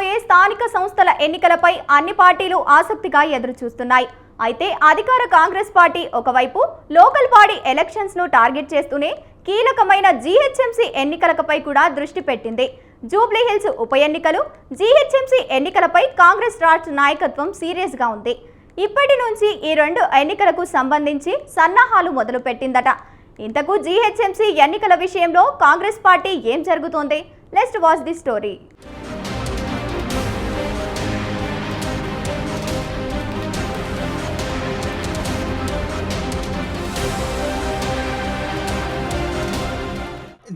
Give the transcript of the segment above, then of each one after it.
రాబోయే స్థానిక సంస్థల ఎన్నికలపై అన్ని పార్టీలు ఆసక్తిగా ఎదురుచూస్తున్నాయి. అయితే అధికార కాంగ్రెస్ పార్టీ ఒకవైపు లోకల్ బాడీ ఎలక్షన్స్ ను టార్గెట్ చేస్తూనే కీలకమైన జీహెచ్ఎంసీ ఎన్నికలపై కూడా దృష్టి పెట్టింది. జూబ్లీ హిల్స్ ఉప ఎన్నికలు, జీహెచ్ఎంసీ ఎన్నికలపై కాంగ్రెస్ రాష్ట్ర నాయకత్వం సీరియస్ గా ఉంది. ఇప్పటి నుంచి ఈ రెండు ఎన్నికలకు సంబంధించి సన్నాహాలు మొదలు పెట్టిందట. ఇంతకు జీహెచ్ఎంసీ ఎన్నికల విషయంలో కాంగ్రెస్ పార్టీ ఏం జరుగుతోంది? Let's watch the story.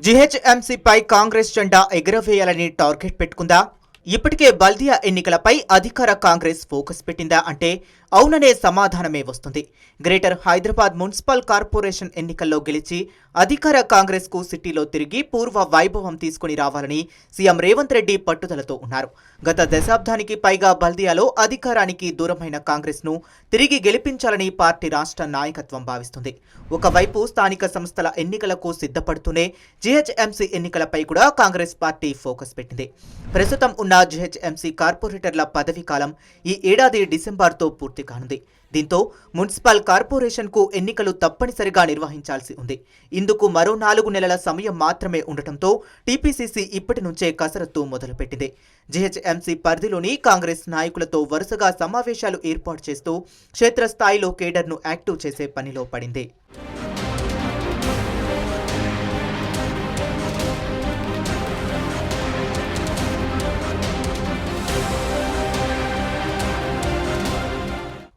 జీహెచ్ఎంసీపై కాంగ్రెస్ జెండా ఎగురవేయాలని టార్గెట్ పెట్టుకుందా? ఇప్పటికే బల్దియా ఎన్నికలపై అధికార కాంగ్రెస్ ఫోకస్ పెట్టిందా అంటే అవుననే సమాధానమే వస్తుంది. గ్రేటర్ హైదరాబాద్ మున్సిపల్ కార్పొరేషన్ ఎన్నికల్లో గెలిచి అధికార కాంగ్రెస్ కు సిటీలో తిరిగి పూర్వ వైభవం తీసుకుని రావాలని సీఎం రేవంత్ రెడ్డి పట్టుదలతో ఉన్నారు. గత దశాబ్దానికి పైగా బల్దియాలో అధికారానికి దూరమైన కాంగ్రెస్ ను తిరిగి గెలిపించాలని పార్టీ రాష్ట్ర నాయకత్వం భావిస్తుంది. ఒకవైపు స్థానిక సంస్థల ఎన్నికలకు సిద్ధపడుతూనే జీహెచ్ఎంసీ ఎన్నికలపై కూడా కాంగ్రెస్ పార్టీ ఫోకస్ పెట్టింది. ప్రస్తుతం ఉన్న జీహెచ్ఎంసీ కార్పొరేటర్ల పదవీ కాలం ఈ ఏడాది డిసెంబర్తో పూర్తి కానుంది. దీంతో మున్సిపల్ కార్పొరేషన్ కు ఎన్నికలు తప్పనిసరిగా నిర్వహించాల్సి ఉంది. ఇందుకు మరో 4 నెలల సమయం మాత్రమే ఉండటంతో టీపీసీసీ ఇప్పటి నుంచే కసరత్తు మొదలుపెట్టింది. జీహెచ్ఎంసీ పరిధిలోని కాంగ్రెస్ నాయకులతో వరుసగా సమావేశాలు ఏర్పాటు చేస్తూ క్షేత్రస్థాయిలో కేడర్ను యాక్టివ్ చేసే పనిలో పడింది.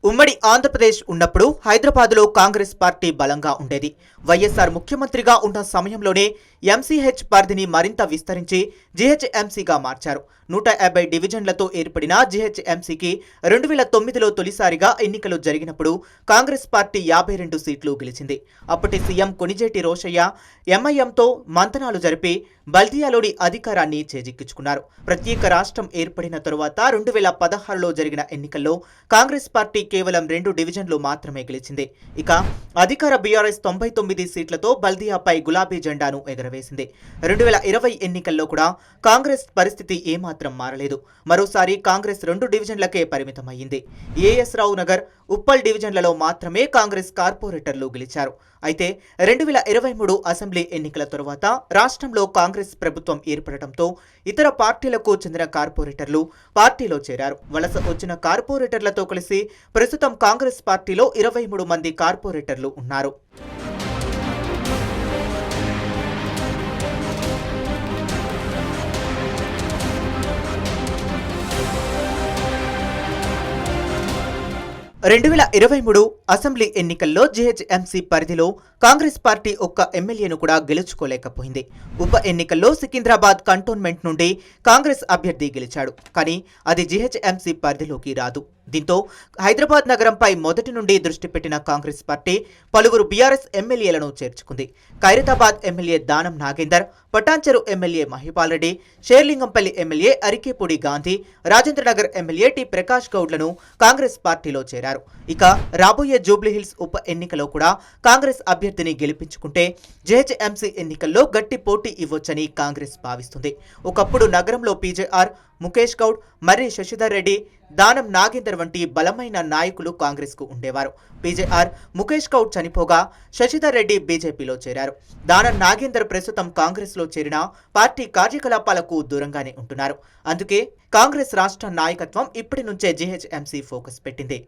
ఉమ్మడి ఆంధ్రప్రదేశ్ ఉన్నప్పుడు హైదరాబాద్లో కాంగ్రెస్ పార్టీ బలంగా ఉండేది. వైఎస్ఆర్ ముఖ్యమంత్రిగా ఉన్న సమయంలోనే ఎంసీహెచ్ పరిధిని మరింత విస్తరించి జీహెచ్ఎంసీగా మార్చారు. 150 డివిజన్లతో ఏర్పడిన జీహెచ్ఎంసీకి 2009లో తొలిసారిగా ఎన్నికలు జరిగినప్పుడు కాంగ్రెస్ పార్టీ 52 సీట్లు గెలిచింది. అప్పటి సీఎం కొణిజేటి రోషయ్య ఎంఐఎంతో మంతనాలు జరిపి బల్దియాలోని అధికారాన్ని చేజిక్కించుకున్నారు. ప్రత్యేక రాష్ట్రం ఏర్పడిన తరువాత 2016లో జరిగిన ఎన్నికల్లో కాంగ్రెస్ పార్టీ కేవలం 2 డివిజన్లు మాత్రమే గెలిచింది. ఇక అధికార బీఆర్ఎస్ 99 సీట్లతో బల్దియాపై గులాబీ జెండాను ఎగరవేసింది. 2020 ఎన్నికల్లో కూడా కాంగ్రెస్ పరిస్థితి ఏమాత్రం మారలేదు. మరోసారి కాంగ్రెస్ 2 డివిజన్లకే పరిమితమయ్యింది. ఏఎస్ రావు నగర్, ఉప్పల్ డివిజన్లలో మాత్రమే కాంగ్రెస్ కార్పొరేటర్లు గెలిచారు. అయితే 2023 అసెంబ్లీ ఎన్నికల తరువాత రాష్ట్రంలో కాంగ్రెస్ ప్రభుత్వం ఏర్పడటంతో ఇతర పార్టీలకు చెందిన కార్పొరేటర్లు పార్టీలో చేరారు. వలస వచ్చిన కార్పొరేటర్లతో కలిసి ప్రస్తుతం కాంగ్రెస్ పార్టీలో 23 మంది కార్పొరేటర్లు ఉన్నారు. రెండు 2023 అసెంబ్లీ ఎన్నికల్లో జీహెచ్ఎంసీ పరిధిలో కాంగ్రెస్ పార్టీ ఒక్క ఎమ్మెల్యేను కూడా గెలుచుకోలేకపోయింది. ఉప ఎన్నికల్లో సికింద్రాబాద్ కంటోన్మెంట్ నుండి కాంగ్రెస్ అభ్యర్థి గెలిచాడు. కానీ అది జీహెచ్ఎంసీ పరిధిలోకి రాదు. దీంతో హైదరాబాద్ నగరంపై మొదటి నుండి దృష్టి పెట్టిన కాంగ్రెస్ పార్టీ పలువురు బీఆర్ఎస్ ఎమ్మెల్యేలను చేర్చుకుంది. Khairatabad MLA Danam Nagender, Patancheru MLA Mahipal Reddy, Serilingampally MLA Arekapudi Gandhi, Rajendranagar MLA T Prakash గౌడ్లను కాంగ్రెస్ పార్టీలో చేరారు. ఇక రాబోయే జూబ్లీహిల్స్ ఉప ఎన్నికలో కూడా కాంగ్రెస్ అభ్యర్థిని గెలిపించుకుంటే జీహెచ్ఎంసీ ఎన్నికల్లో గట్టి పోటీ ఇవ్వొచ్చని కాంగ్రెస్ భావిస్తుంది. ఒకప్పుడు నగరంలో పీజేఆర్, ముఖేష్ గౌడ్, మర్రి శశిధర్ రెడ్డి, దానం నాగేందర్ వంటి బలమైన నాయకులు కాంగ్రెస్ కు ఉండేవారు. పీజేఆర్, ముఖేష్ గౌడ్ చనిపోగా శశిధర్ రెడ్డి బీజేపీలో చేరారు. దానం నాగేందర్ ప్రస్తుతం కాంగ్రెస్ లో చేరిన పార్టీ కార్యకలాపాలకు దూరంగానే ఉంటున్నారు. అందుకే కాంగ్రెస్ రాష్ట్ర నాయకత్వం ఇప్పటి నుంచే జీహెచ్ఎంసీ ఫోకస్ పెట్టింది.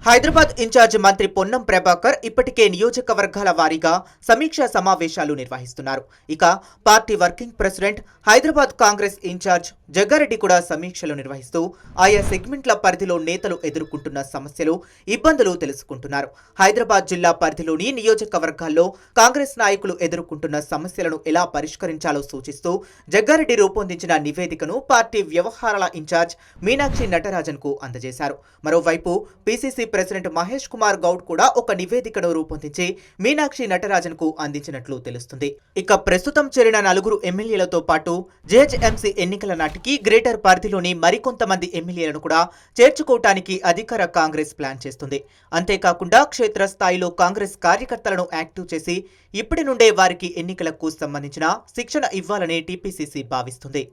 హైదరాబాద్ ఇన్ఛార్జ్ మంత్రి పొన్నం ప్రభాకర్ ఇప్పటికే నియోజకవర్గాల వారీగా సమీక్షా సమావేశాలు నిర్వహిస్తున్నారు. ఇక party working president, Hyderabad Congress in charge Jaggareddy కూడా సమీక్షలు నిర్వహిస్తూ ఆయా సెగ్మెంట్ల పరిధిలో నేతలు ఎదుర్కొంటున్న సమస్యలు, ఇబ్బందులు తెలుసుకుంటున్నారు. హైదరాబాద్ జిల్లా పరిధిలోని నియోజకవర్గాల్లో కాంగ్రెస్ నాయకులు ఎదుర్కొంటున్న సమస్యలను ఎలా పరిష్కరించాలో సూచిస్తూ జగ్గారెడ్డి రూపొందించిన నివేదికను పార్టీ వ్యవహారాల ఇన్ఛార్జ్ మీనాక్షి నటరాజన్ కు అందజేశారు. మరోవైపు పీసీసీ ప్రెసిడెంట్ మహేష్ కుమార్ గౌడ్ కూడా ఒక నివేదికను రూపొందించి మీనాక్షి నటరాజన్కు అందించినట్లు తెలుస్తుంది. ఇక ప్రస్తుతం చేరిన 4 ఎమ్మెల్యేలతో పాటు జీహెచ్ఎంసీ ఎన్నికల నాటికి గ్రేటర్ పరిధిలోని మరికొంతమంది ఎమ్మెల్యేలను కూడా చేర్చుకోవటానికి అధికార కాంగ్రెస్ ప్లాన్ చేస్తుంది. అంతేకాకుండా క్షేత్రస్థాయిలో కాంగ్రెస్ కార్యకర్తలను యాక్టివ్ చేసి ఇప్పటి నుండే వారికి ఎన్నికలకు సంబంధించిన శిక్షణ ఇవ్వాలని టీపీసీసీ భావిస్తుంది.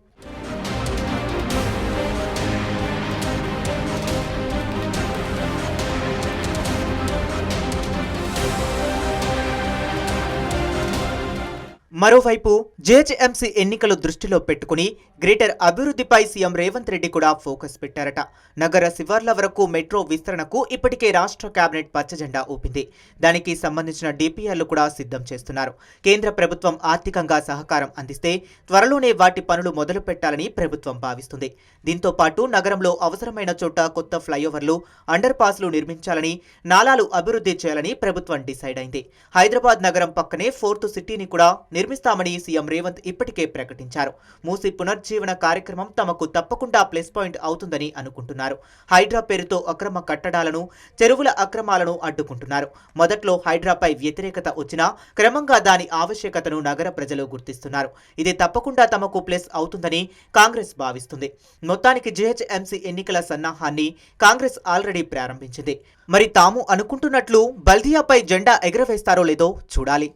మరోవైపు జీహెచ్ఎంసీ ఎన్నికలు దృష్టిలో పెట్టుకుని గ్రేటర్ అభివృద్ధిపై సీఎం రేవంత్ రెడ్డి కూడా ఫోకస్ పెట్టారట. నగర శివార్ల వరకు మెట్రో విస్తరణకు ఇప్పటికే రాష్ట్ర కేబినెట్ పచ్చజెండా ఊపింది. దానికి సంబంధించిన డిపిఆర్లు కూడా సిద్ధం చేస్తున్నారు. కేంద్ర ప్రభుత్వం ఆర్థికంగా సహకారం అందిస్తే త్వరలోనే వాటి పనులు మొదలు పెట్టాలని ప్రభుత్వం భావిస్తుంది. దీంతో పాటు నగరంలో అవసరమైన చోట కొత్త ఫ్లైఓవర్లు, అండర్ పాస్లు నిర్మించాలని, నాలాలు అభివృద్ధి చేయాలని ప్రభుత్వం డిసైడ్ అయింది. హైదరాబాద్ నగరం పక్కనే 4th సిటీని కూడా నిర్మిస్తామని సీఎం రేవంత్ ఇప్పటికే ప్రకటించారు. మూసి పునర్జీవన కార్యక్రమం తమకు తప్పకుండా ప్లస్ పాయింట్ అవుతుందని అనుకుంటున్నారు. హైడ్రా పేరుతో అక్రమ కట్టడాలను, చెరువుల అక్రమాలను అడ్డుకుంటున్నారు. మొదట్లో హైడ్రాపై వ్యతిరేకత వచ్చినా క్రమంగా దాని ఆవశ్యకతను నగర ప్రజలు గుర్తిస్తున్నారు. ఇది తప్పకుండా తమకు ప్లస్ అవుతుందని కాంగ్రెస్ భావిస్తుంది. మొత్తానికి జీహెచ్ఎంసీ ఎన్నికల సన్నాహాన్ని కాంగ్రెస్ ఆల్రెడీ ప్రారంభించింది. మరి తాము అనుకుంటున్నట్లు బల్దియాపై జెండా ఎగరవేస్తారో లేదో చూడాలి.